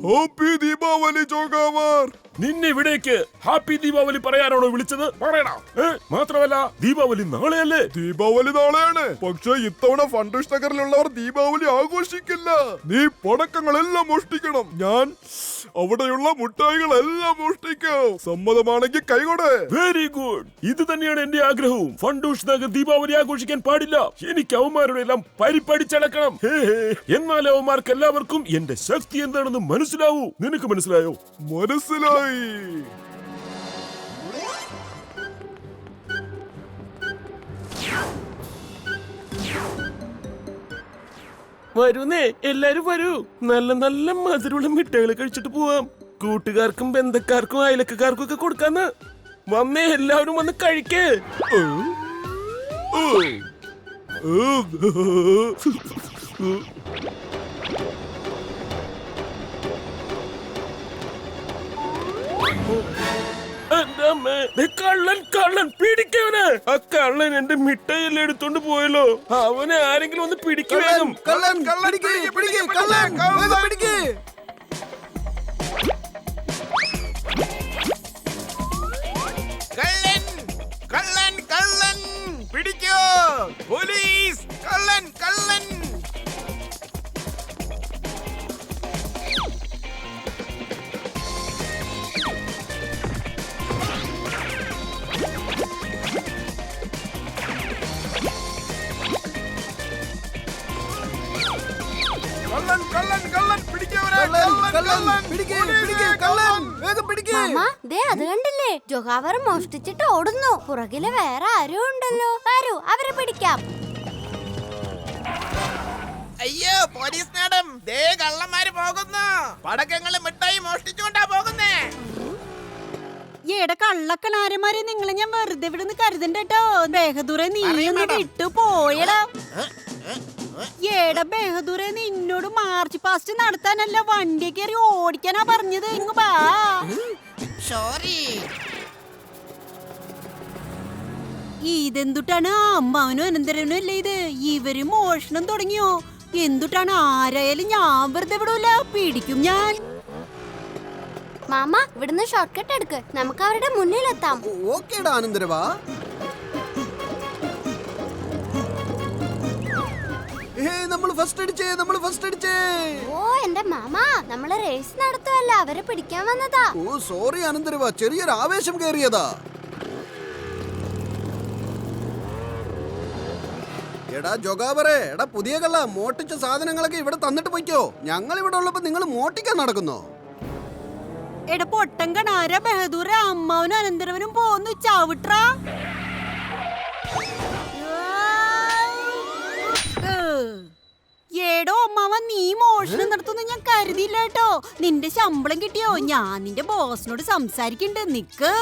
Happy Deepavali ജോഗാവർ. നിന്നെ ഇവിടേക്ക് happy Deepavali പറയാനാണോ വിളിച്ചത്? പറയണ. മാത്രമല്ല ദീപാവലി നാളെയല്ലേ? ദീപാവലി നാളെയാണ്, പക്ഷെ ഇത്തവണ ഫണ്ടുഷ് നഗറിലുള്ളവർ ദീപാവലി ആഘോഷിക്കില്ല. നീ പടക്കങ്ങളെല്ലാം മോഷ്ടിക്കണം. ഞാൻ അവിടെയുള്ള മുട്ടായികളെല്ലാം മോഷ്ടിക്കും. സമ്മതമാണെങ്കിൽ കൈകൊട്. Very good. ഇത് തന്നെയാണ് എന്റെ ആഗ്രഹവും. ഫണ്ടുഷ് നഗർ ദീപാവലി ആഘോഷിക്കാൻ പാടില്ല. എനിക്ക് അവന്മാരുടെ എല്ലാം പരിപടിച്ചടക്കണം. എന്നാൽ അവന്മാർക്ക് എല്ലാവർക്കും എന്റെ ശക്തി എന്താണെന്ന് മനസ്സിലാവൂ. നിനക്ക് മനസ്സിലായോ? മനസ്സിലായി. വരുന്നേ, എല്ലാരും വരൂ. നല്ല നല്ല മധുരമുള്ള മിഠായികൾ കഴിച്ചിട്ട് പോവാം. കൂട്ടുകാർക്കും ബന്ധക്കാർക്കും അയലക്കാർക്കും ഒക്കെ കൊടുക്കാന്ന്. വന്നേ, എല്ലാവരും വന്ന് കഴിക്കേ. കള്ളൻ കള്ളൻ പിടിക്കവന്. ആ കള്ളൻ എന്റെ മിഠായി എടുത്തോണ്ട് പോയല്ലോ. അവനെ ആരെങ്കിലും ഒന്ന് പിടിക്കും. കള്ളൻ കള്ളൻ പിടിക്കോ പോലീസ്. കള്ളൻ കള്ളൻ അത് കണ്ടില്ലേ? ജോഗാവർ മോഷ്ടിച്ചിട്ട് ഓടുന്നു. പുറകില് വേറെ ആരും ഉണ്ടല്ലോ. വരൂ, അവരെ പിടിക്കാം. അയ്യോ പോലീസ് മാഡം, ദേ കള്ളന്മാര് പോകുന്നു. പടക്കങ്ങളും മിഠായി മോഷ്ടിച്ചുകൊണ്ടാ പോകുന്നേ. ഏടെ കള്ളക്കനാരന്മാരെ നിങ്ങളെ ഞാൻ വെറുതെ വിടുന്ന് കരുതണ്ടോ. ബേഹദൂറെ നീ ഒന്ന് വിട്ടു പോയടാ. ഏടാ ബേഹദൂറെ, നിന്നോട് മാർച്ച് പാസ്റ്റ് നടത്താനല്ല വണ്ടി കയറി ഓടിക്കാനാ പറഞ്ഞത്. ഇങ്ങ് ബാ. സോറി. ഇതെന്തുട്ടാണ്? അമ്മാവനും അനന്തരവനും അല്ലേ ഇത്? ഇവര് മോഷണം തുടങ്ങിയോ? എന്തുട്ടാണ്? ആരായാലും ഞാൻ വെറുതെ വിടൂല, പിടിക്കും ഞാൻ. മാമ, ഇവിടുന്ന് ഷോർട്ട് കട്ട് എടുക്ക്. നമുക്ക് അവരുടെ മുന്നിലെത്താം. ഓക്കേടാ അനന്തരവാ. നമ്മൾ ഫസ്റ്റ് അടിച്ചേ. ഓ എന്റെ മാമ, നമ്മള് റേസ് നടത്തുവല്ല, അവരെ പിടിക്കാൻ വന്നതാ. ഓ സോറി അനന്തരവാ, ചെറിയൊരു ആവേശം കേറിയതാ. എടാ ജോഗാവറെ, എടാ പുതിയ കള്ള, മോട്ടിച്ച സാധനങ്ങളൊക്കെ ഇവിടെ തന്നിട്ട് പോയിക്കോ. ഞങ്ങൾ ഇവിടെ ഉള്ളപ്പോ നിങ്ങൾ മോട്ടിക്കാൻ നടക്കുന്നോ? എടാ പൊട്ടൻ കണാര ബഹദൂർ, അമ്മാവനും അനന്തരവനും പോന്നു. ചവിട്രാ. ഏടോ അമ്മാവൻ, നീ മോഷണം നടത്തുന്നു ഞാൻ കരുതിയില്ല കേട്ടോ. നിന്റെ ശമ്പളം കിട്ടിയോ? ഞാൻ നിന്റെ ബോസിനോട് സംസാരിക്കണ്ട്. നിക്ക്.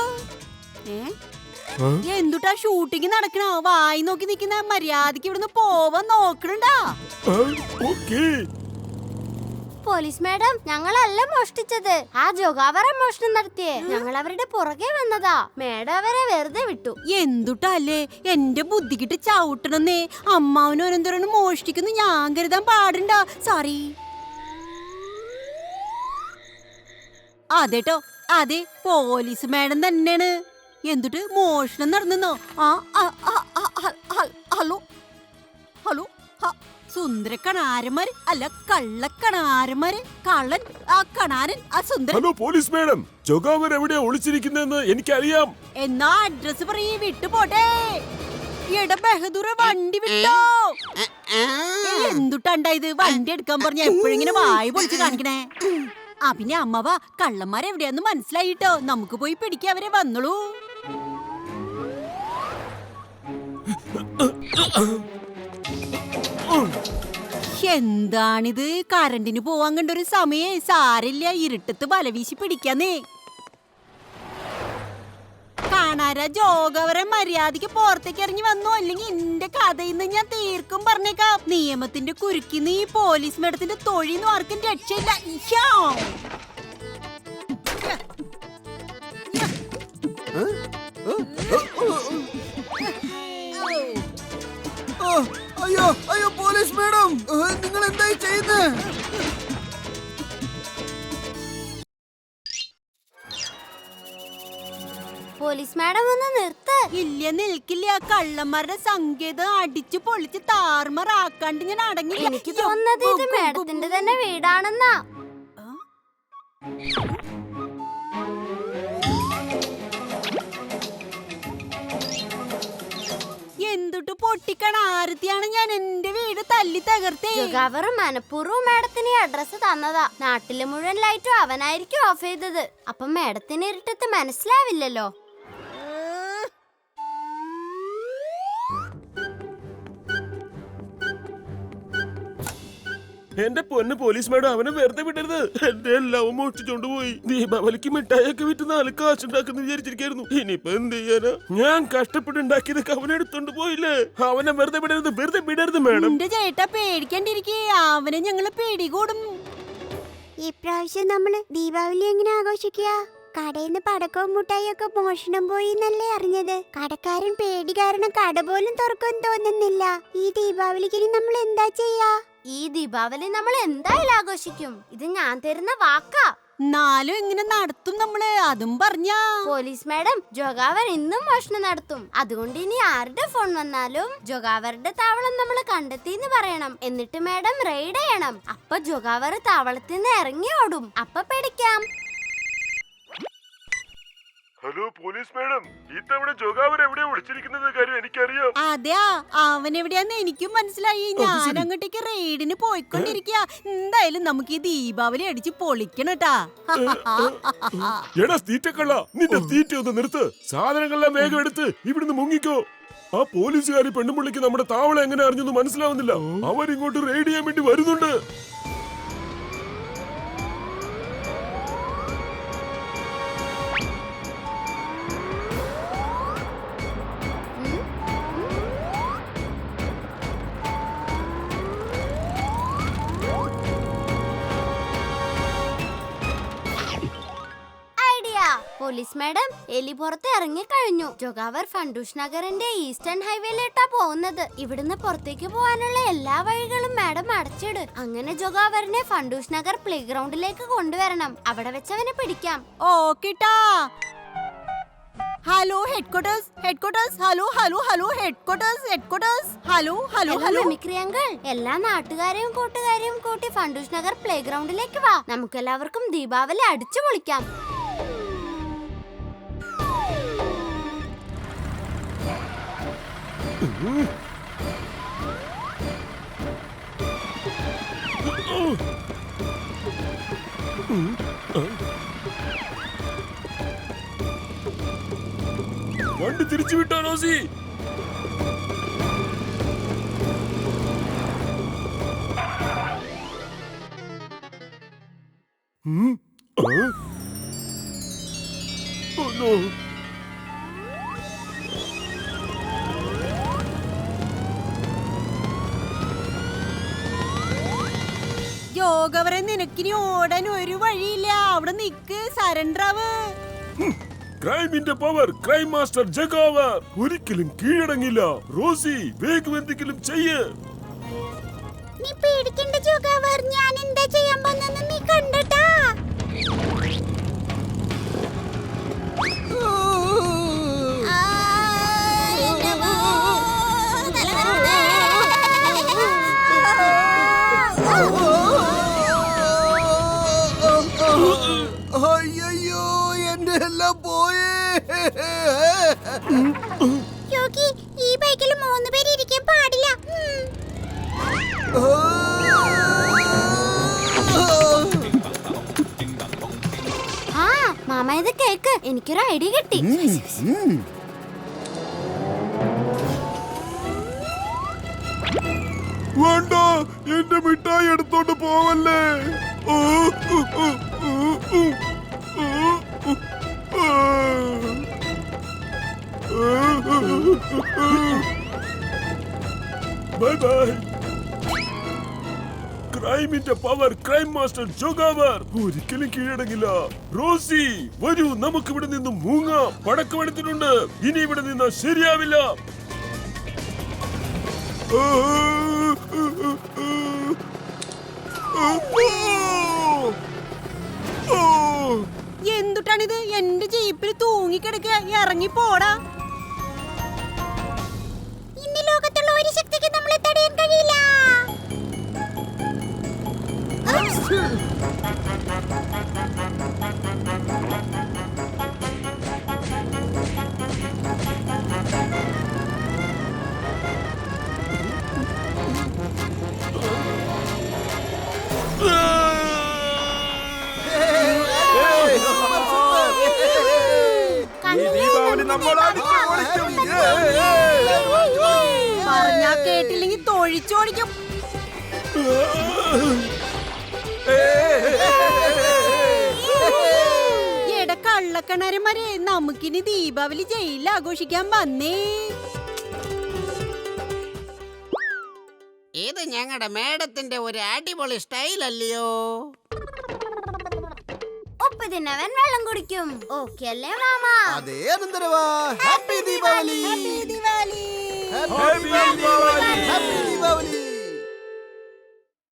എന്തുട്ടാ ഷൂട്ടിങ് നടക്കണോ? വായി നോക്കി നിക്കുന്ന മര്യാദക്ക് ഇവിടുന്ന് പോവാൻ നോക്കണണ്ടാ. പോലീസ് മാഡം, ഞങ്ങളല്ല മോഷ്ടിച്ചത്. ആ ജോഗാവറ മോഷണം നടത്തിയേ. ഞങ്ങൾ അവരുടെ പുറകെ വന്നതാ. മേഡം അവരെ വെറുതെ വിട്ടു. എന്തുട്ടല്ലേ എന്റെ ബുദ്ധിക്കിട്ട് ചവിട്ടണമെന്നേ. അമ്മാവനും അനന്തരവനും മോഷ്ടിക്കുന്നു ഞാൻ കരുതാൻ പാടുണ്ട. സോറി. അതെട്ടോ, അതെ പോലീസ് മാഡം തന്നെയാണ്. എന്തുട്ട് മോഷണം നടന്നോ? ഹലോ ഹലോ, സുന്ദരക്കണാരന്മാര് അല്ല കള്ളക്കണാരന്മാര്. കള്ളൻ ആ കണാരൻ ആ സുന്ദരൻ. ഹലോ പോലീസ് മാഡം, ജോഗാവർ എവിടെയാ ഒളിച്ചിരിക്കുന്നതെന്ന് എനിക്കറിയാം. എന്നാ അഡ്രസ് പറയ്, വിട്ടു പോട്ടെ. എടാ ബഹദൂർ, വണ്ടി വിട്ടോ. എന്തുട്ടാണ്ടായത്? വണ്ടി എടുക്കാൻ പറഞ്ഞ എപ്പോഴിങ്ങനെ വായി പൊളിച്ച് കാണിക്കണേ. ആ പിന്നെ അമ്മവ, കള്ളന്മാരെവിടെയാന്ന് മനസ്സിലായിട്ടോ. നമുക്ക് പോയി പിടിക്കാൻ അവരെ. വന്നോളൂ. എന്താണിത്? കറണ്ടിന് പോവാൻ കണ്ടൊരു സമയേ. സാരില്ല, ഇരുട്ടത്ത് വലവീശി പിടിക്കാന്നേ. കാണാര ജോഗവരെ മര്യാദക്ക് പുറത്തേക്ക് ഇറങ്ങി വന്നു, അല്ലെങ്കിൽ എന്റെ കഥയിന്ന് ഞാൻ തീർക്കും പറഞ്ഞേക്കാം. നിയമത്തിന്റെ കുരുക്കിന്ന് ഈ പോലീസ് മേഡത്തിന്റെ തൊഴിന്ന് ആർക്കും രക്ഷയില്ല. അയ്യോ അയ്യോ പോലീസ് മാഡം, നിങ്ങൾ എന്തായി ചെയ്യുന്നത്? പോലീസ് മാഡം ഒന്ന് നിർത്ത്. ഇല്ല നിൽക്കില്ല, കള്ളന്മാരുടെ സങ്കേതം അടിച്ചു പൊളിച്ച് താറുമാറാക്കാണ്ട് ഞാൻ അടങ്ങില്ല. എനിക്ക് തോന്നുന്നത് ഇത് മാഡത്തിന്റെ തന്നെ വീടാണെന്നാ. എന്തുട്ട് പൊട്ടിക്കണ ആരത്തിയാണ് ഞാൻ എന്റെ വീട് തല്ലി തകർത്തേ. ജോഗാവർ മനഃപൂർവ്വം മാഡത്തിന് ഈ അഡ്രസ് തന്നതാ. നാട്ടിലെ മുഴുവൻ ലൈറ്റും അവനായിരിക്കും ഓഫ് ചെയ്തത്. അപ്പം മാഡത്തിന് ഇരുട്ടത്ത് മനസ്സിലാവില്ലല്ലോ. എന്റെ പൊന്ന് പോലീസ് മാഡം, അവനെ വെറുതെ വിടരുത്. എന്റെ എല്ലാം മോഷ്ടിച്ചോണ്ട് പോയി. ദീപാവലിക്ക് മിഠായിയൊക്കെ വിറ്റ് 4 കാശുണ്ടാക്കുന്ന വിചാരിച്ചിരിക്കായിരുന്നു. ഇനിയിപ്പോ എന്ത് ചെയ്യാനാ? ഞാൻ കഷ്ടപ്പെട്ടുണ്ടാക്കിയതൊക്കെ അവനെടുത്തോണ്ട് പോയില്ലേ. അവനെ വെറുതെ വിടരുത്, വെറുതെ വിടരുത് മാഡം. എന്റെ ചേട്ടാ പേടിക്കണ്ടിരിക്കേ, അവനെ ഞങ്ങള് പിടികൂടും. ഇപ്രാവശ്യം നമ്മള് ദീപാവലി എങ്ങനെ ആഘോഷിക്കുക? കടയിന്ന് പടക്കവും മുട്ടായിയൊക്കെ മോഷണം പോയി എന്നല്ലേ അറിഞ്ഞത്. കടക്കാരൻ പേടി കാരണം കട പോലും തുറക്കാൻ തോന്നുന്നില്ല. ഈ ദീപാവലിക്ക് നമ്മൾ എന്താ ചെയ്യാ? ഈ ദീപാവലി നമ്മൾ എന്തായാലും ആഘോഷിക്കും. ഇത് ഞാൻ തരുന്ന വാക്കാ. നാലും ഇങ്ങനെ നടത്തും നമ്മള്, അതും പറഞ്ഞാ. പോലീസ് മാഡം, ജോഗാവർ ഇന്നും മോഷണം നടത്തും. അതുകൊണ്ട് ഇനി ആരുടെ ഫോൺ വന്നാലും ജോഗാവറുടെ താവളം നമ്മൾ കണ്ടെത്തിന്ന് പറയണം. എന്നിട്ട് മാഡം റെയ്ഡ് ചെയ്യണം. അപ്പൊ ജോഗാവർ താവളത്തിൽ നിന്ന് ഇറങ്ങി ഓടും. അപ്പൊ പേടിക്കാം. ഹലോ പോലീസ് മാഡം, ഇത്തവണ ജോഗാവർ എവിടെയാ ഒളിച്ചിരിക്കുന്നത് കാര്യം എനിക്കറിയാം. അതെയാ, അവൻ എവിടെയാന്ന് എനിക്കും മനസ്സിലായി. ഞാൻ അങ്ങോട്ടേക്ക് റെയ്ഡിന് പോയിക്കൊണ്ടിരിക്കുക. എന്തായാലും നമുക്ക് ഈ ദീപാവലി അടിച്ച് പൊളിക്കണട്ടാ. എടാ തീറ്റക്കള്ള, നിന്റെ തീറ്റ ഒന്ന് നിർത്ത്. സാധനങ്ങളെല്ലാം വേഗം എടുത്ത് ഇവിടുന്ന് മുങ്ങിക്കോ. ആ പോലീസുകാരി പെണ്ണുമുള്ളിക്ക് നമ്മുടെ താവളം എങ്ങനെ അറിഞ്ഞൊന്നും മനസ്സിലാവുന്നില്ല. അവരിങ്ങോട്ട് റെയ്ഡ് ചെയ്യാൻ വേണ്ടി വരുന്നുണ്ട്. പോലീസ് മാഡം, എലി പുറത്ത് ഇറങ്ങിക്കഴിഞ്ഞു. ജോഗാവർ ഫണ്ടൂഷ് നഗറിന്റെ ഈസ്റ്റേൺ ഹൈവേയിലോട്ടാ പോകുന്നത്. ഇവിടുന്ന് പുറത്തേക്ക് പോകാനുള്ള എല്ലാ വഴികളും മാഡം അടച്ചിട്. അങ്ങനെ ജോഗാവറിനെ ഫണ്ടൂഷ് നഗർ പ്ലേ ഗ്രൗണ്ടിലേക്ക് കൊണ്ടുവരണം. അവിടെ വെച്ചവനെ പിടിക്കാം. ഓക്കേട്ടാ. Hello headquarters, headquarters. Hello hello hello headquarters, headquarters. Hello hello hello. Mimicry uncle, എല്ലാ നാട്ടുകാരെയും കൂട്ടുകാരെയും കൂട്ടി ഫണ്ടൂഷ് നഗർ പ്ലേ ഗ്രൗണ്ടിലേക്ക് വാ. നമുക്കെല്ലാവർക്കും ദീപാവലി അടിച്ചു പൊളിക്കാം. വണ്ടി തിരിച്ചു വിട്ടോ റോസി. ജോഗവരെ, നിനക്കിനി ഓടാൻ ഒരു വഴിയില്ല. അവിടെ നിക്ക്, സറണ്ടറാവ്. ക്രൈമിന്റെ പവർ, ക്രൈം മാസ്റ്റർ ജഗാവർ ഒരിക്കലും കീഴടങ്ങില്ല. റോസി, വേഗം എന്തെങ്കിലും ചെയ്യ്. നീ പേടിക്കണ്ട ജോഗാവർ, ഞാൻ എന്താ ചെയ്യാൻ പോകുന്നെന്ന് നീ കണ്ടട്ടാ. അയ്യോ, എന്റെ എല്ലാം പോയേ. യോഗി, ഈ ബൈക്കിൽ 3 പേര് ഇരിക്കാൻ പാടില്ല. ആ മാമ, ഇത് കേക്ക്. എനിക്കൊരു ഐഡിയ കിട്ടി. വേണ്ട, എന്റെ മിഠായി എടുത്തോണ്ട് പോവല്ലേ. Bye bye. ക്രൈമിന്റെ പവർ, ക്രൈം മാസ്റ്റർ ജോഗാവർ ഒരിക്കലും കീഴടങ്ങില്ല. റോസി, വരൂ, നമുക്ക് ഇവിടെ നിന്ന് മൂങ്ങാം. പടക്കമെടുത്തിട്ടുണ്ട്. ഇനി ഇവിടെ നിന്ന് ശരിയാവില്ല. എന്തുട്ടാണിത്? എന്റെ ജീപ്പിൽ തൂങ്ങിക്കിടക്കുക. ഇറങ്ങി പോടാ. ഇന്ന് ലോകത്തുള്ള ഒരു ശക്തിക്ക് നമ്മളെ തടയാൻ കഴിയില്ല. പറഞ്ഞാ കേട്ടില്ലെങ്കിൽ തൊഴിച്ചോടിക്കും. എടാ കള്ളക്കണരന്മാരെ, നമുക്കിനി ദീപാവലി ജയിലിൽ ആഘോഷിക്കാൻ വന്നേ. ഇത് ഞങ്ങളുടെ മേഡത്തിന്റെ ഒരു അടിപൊളി സ്റ്റൈൽ അല്ലയോ? ഉപ്പ് തിന്നവൻ വെള്ളം കുടിക്കും. ഓക്കെ അല്ലേ മാമ? അതേ അനന്തരവാ. ഹാപ്പി ദീപാവലി. ദിവാലി. ഹാപ്പി ദീപാവലി.